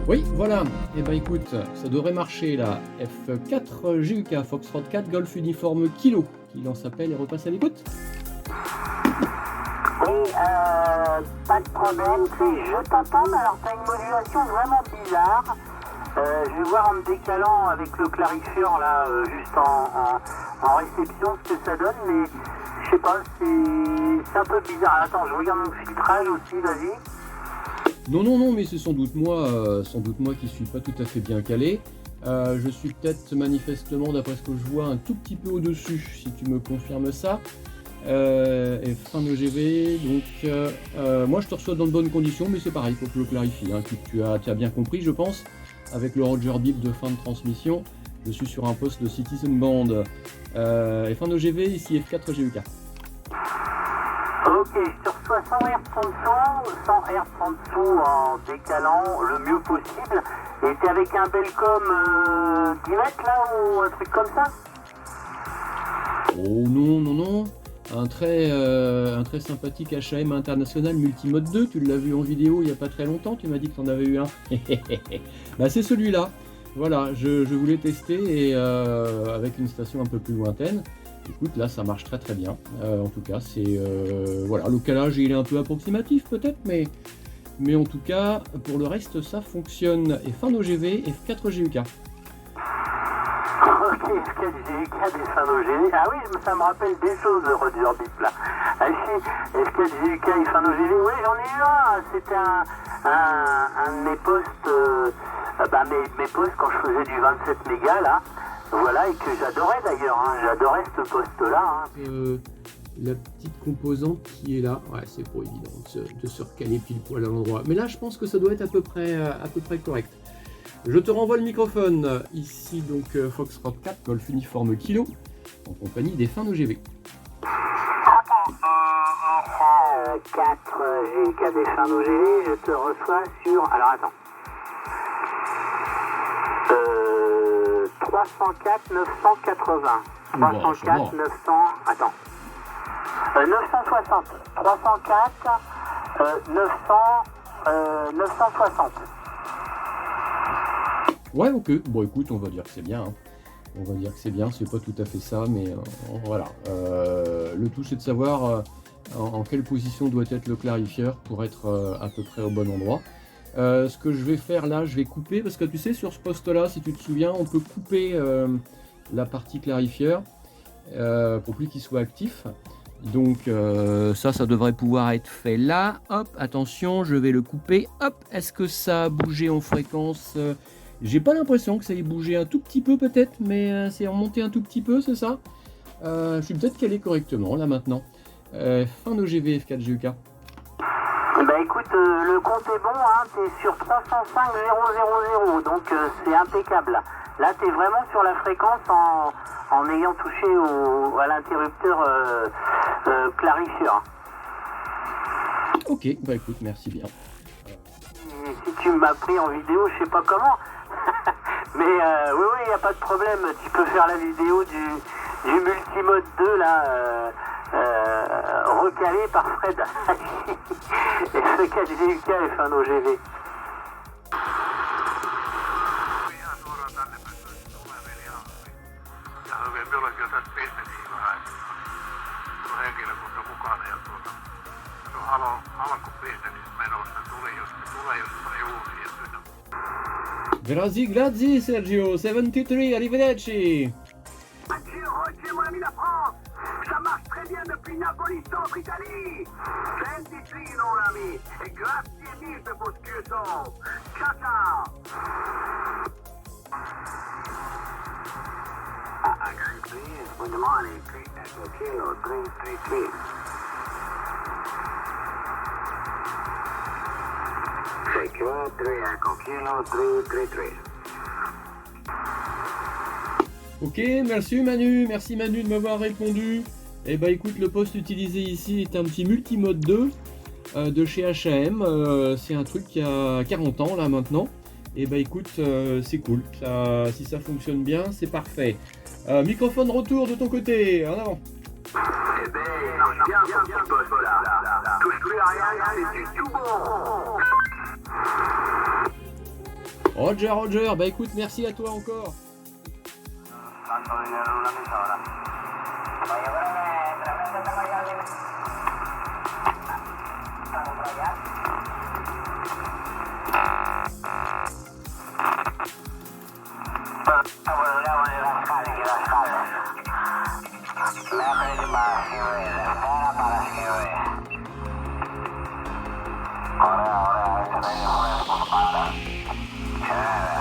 Oui, voilà. Eh ben écoute, ça devrait marcher là. F4 GUK, Foxtrot 4, Golf Uniforme Kilo, qui lance appel et repasse à l'écoute. Oui, pas de problème. Je t'entends, mais alors t'as une modulation vraiment bizarre. Je vais voir en me décalant avec le clarifieur là, juste en réception ce que ça donne, mais je sais pas, c'est un peu bizarre. Attends, je regarde mon filtrage aussi, vas-y. Non, mais c'est sans doute moi qui suis pas tout à fait bien calé. Je suis peut-être manifestement, d'après ce que je vois, un tout petit peu au-dessus, si tu me confirmes ça. Et fin de GV, donc moi je te reçois dans de bonnes conditions, mais c'est pareil, il faut que je le clarifie. Hein. Tu as bien compris, je pense, avec le Roger Bip de fin de transmission. Je suis sur un poste de Citizen Band. Et fin de GV, ici F4 GUK. Ok, je te reçois 100 Hz en dessous, 100 Hz en dessous en décalant le mieux possible. Et t'es avec un Belcom 10 mètres là, ou un truc comme ça? Oh non. Un très sympathique HAM international multimode 2, tu l'as vu en vidéo il n'y a pas très longtemps, tu m'as dit que tu en avais eu un. Bah c'est celui-là. Voilà, je voulais tester et avec une station un peu plus lointaine. Écoute, là ça marche très très bien. En tout cas, c'est voilà, le calage il est un peu approximatif peut-être, mais en tout cas, pour le reste ça fonctionne. Et fin d'OGV, F4 GUK. Ok, F4 GUK des fins d'OGV. Ah oui, ça me rappelle des choses, le Roger Bip là. Ah si, F4 GUK et fin d'OGV, oui j'en ai eu un. C'était un de mes postes, mes postes quand je faisais du 27 mégas là. Voilà, et que j'adorais d'ailleurs, hein. J'adorais ce poste-là. Hein. La petite composante qui est là, ouais, c'est pas évident de se recaler pile poil à l'endroit. Mais là, je pense que ça doit être à peu près correct. Je te renvoie le microphone. Ici, donc, Foxtrot 4, Golf Uniforme Kilo, en compagnie des fins d'OGV. 4 GUK des fins d'OGV, je te reçois sur... Alors, attends. 304 980. 304 900... Attends. 960. 304 960. Ouais, ok. Bon, écoute, on va dire que c'est bien. Hein. On va dire que c'est bien. C'est pas tout à fait ça, mais voilà. Le tout, c'est de savoir en quelle position doit être le clarifieur pour être à peu près au bon endroit. Ce que je vais faire là, je vais couper, parce que tu sais, sur ce poste-là, si tu te souviens, on peut couper la partie clarifieur pour plus qu'il soit actif. Donc ça devrait pouvoir être fait là. Hop, attention, je vais le couper. Hop, est-ce que ça a bougé en fréquence? J'ai pas l'impression que ça ait bougé, un tout petit peu peut-être, mais c'est remonté un tout petit peu, c'est ça? Je suis peut-être calé correctement là maintenant. Fin d'OGV F4 GUK. Bah écoute, le compte est bon, hein, t'es sur 305 000, donc c'est impeccable. Là t'es vraiment sur la fréquence en ayant touché à l'interrupteur clarifieur. Ok, bah écoute, merci bien. Et si tu m'as pris en vidéo, je sais pas comment, mais oui, y a pas de problème, tu peux faire la vidéo du multimode 2 là, recalé par Fred. F4 GUK et fin d'OGV. Grazie Sergio, 73, arrivederci. Roger, mon ami la France, ça marche très bien depuis Napoli, centre Italie. Senti mon ami, et grazie mille per vos scherzo. Ciao ciao. Axi please, with the money, 3 Echo Kilo 333. Secure 3 Echo Kilo 333. Ok, merci Manu de m'avoir répondu. Eh bah écoute, le poste utilisé ici est un petit multimode 2 de chez HAM. C'est un truc qui a 40 ans là maintenant. Et bah écoute, c'est cool. Si ça fonctionne bien, c'est parfait. Microphone retour de ton côté, en avant. Eh ben, il marche bien ce petit poste là. Touche plus à rien, c'est du tout bon. Roger, Roger, bah écoute, merci à toi encore. Tanto dinero en una emisora. Oye, pero realmente tengo ya el ¿estamos por allá? Bueno, ya voy a las calles y las calles. Me hace para escribir, espera para escribir. Ahora, este medio fresco, para. Chévere.